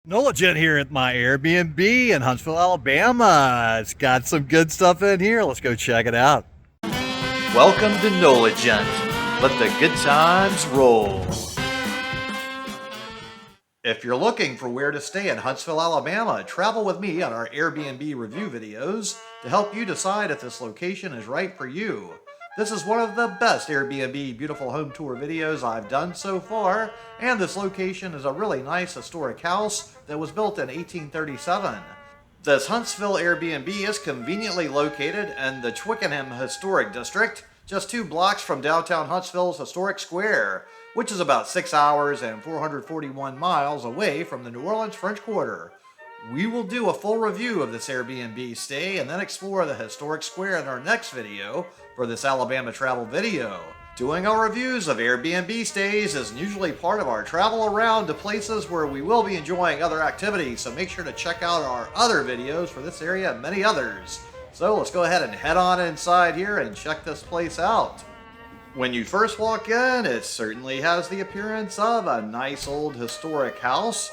NOLA Gent here at my Airbnb in Huntsville, Alabama. It's got some good stuff in here. Let's go check it out. Welcome to NOLA Gent. Let the good times roll. If you're looking for where to stay in Huntsville, Alabama, travel with me on our Airbnb review videos to help you decide if this location is right for you. This is one of the best Airbnb beautiful home tour videos I've done so far, and this location is a really nice historic house that was built in 1837. This Huntsville Airbnb is conveniently located in the Twickenham Historic District, just 2 blocks from downtown Huntsville's historic square, which is about 6 hours and 441 miles away from the New Orleans French Quarter. We will do a full review of this Airbnb stay and then explore the historic square in our next video for this Alabama travel video. Doing our reviews of Airbnb stays is usually part of our travel around to places where we will be enjoying other activities, so make sure to check out our other videos for this area and many others. So let's go ahead and head on inside here and check this place out. When you first walk in, it certainly has the appearance of a nice old historic house.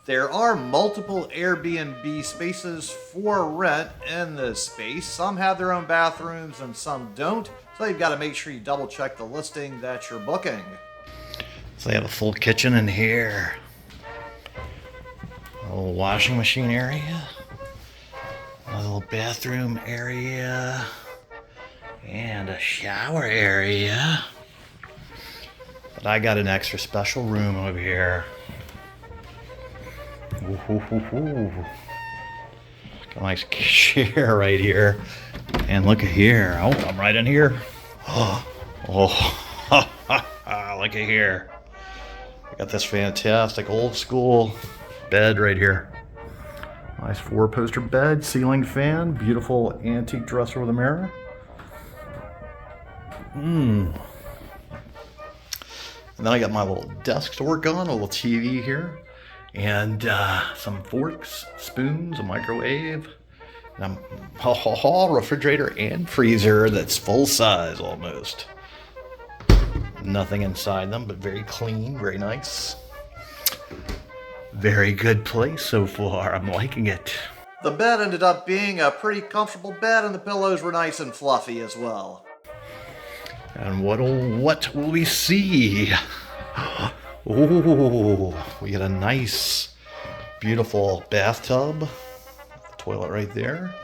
There are multiple Airbnb spaces for rent in this space. Some have their own bathrooms and some don't, so you've got to make sure you double check the listing that you're booking. So they have a full kitchen in here. A little washing machine area. A little bathroom area. And a shower area. But I got an extra special room over here. Ooh. Got a nice chair right here. And look at here. Oh, I'm right in here. Oh, look at here. I got this fantastic old school bed right here. Nice 4-poster bed, ceiling fan, beautiful antique dresser with a mirror. And then I got my little desk to work on, a little TV here. And some forks, spoons, a microwave, and a refrigerator and freezer that's full size almost. Nothing inside them, but very clean, very nice. Very good place so far. I'm liking it. The bed ended up being a pretty comfortable bed, and the pillows were nice and fluffy as well. And what will we see? Oh, we got a nice, beautiful bathtub. Toilet right there.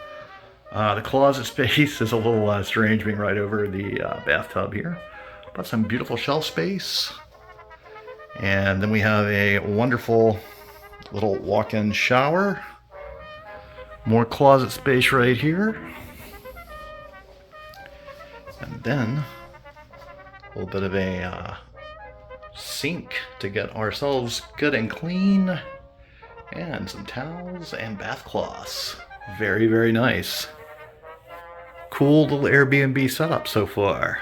The closet space is a little strange being right over the bathtub here. But some beautiful shelf space. And then we have a wonderful little walk-in shower. More closet space right here. And then a little bit of a sink to get ourselves good and clean, and some towels and bath cloths. Very, very nice. Cool little Airbnb setup so far.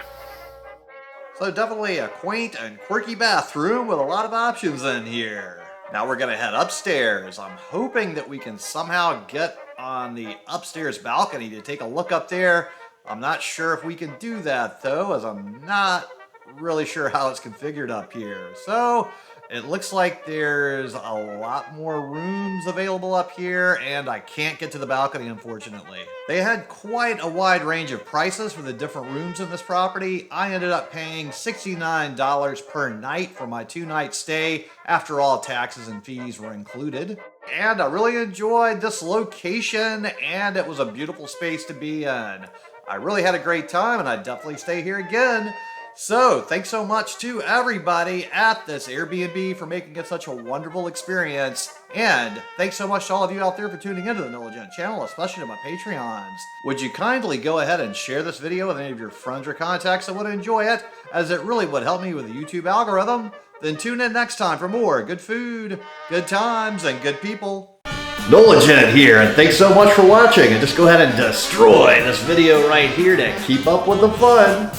So definitely a quaint and quirky bathroom with a lot of options in here. Now we're gonna head upstairs. I'm hoping that we can somehow get on the upstairs balcony to take a look up there. I'm not sure if we can do that though, as I'm not really sure how it's configured up here. So it looks like there's a lot more rooms available up here, and I can't get to the balcony, unfortunately. They had quite a wide range of prices for the different rooms in this property. I ended up paying $69 per night for my 2-night stay after all taxes and fees were included. And I really enjoyed this location, and it was a beautiful space to be in. I really had a great time, and I'd definitely stay here again. So, thanks so much to everybody at this Airbnb for making it such a wonderful experience. And thanks so much to all of you out there for tuning into the NOLA Gent Channel, especially to my Patreons. Would you kindly go ahead and share this video with any of your friends or contacts that would enjoy it, as it really would help me with the YouTube algorithm? Then tune in next time for more good food, good times, and good people. NOLA Gent here, and thanks so much for watching. And just go ahead and destroy this video right here to keep up with the fun.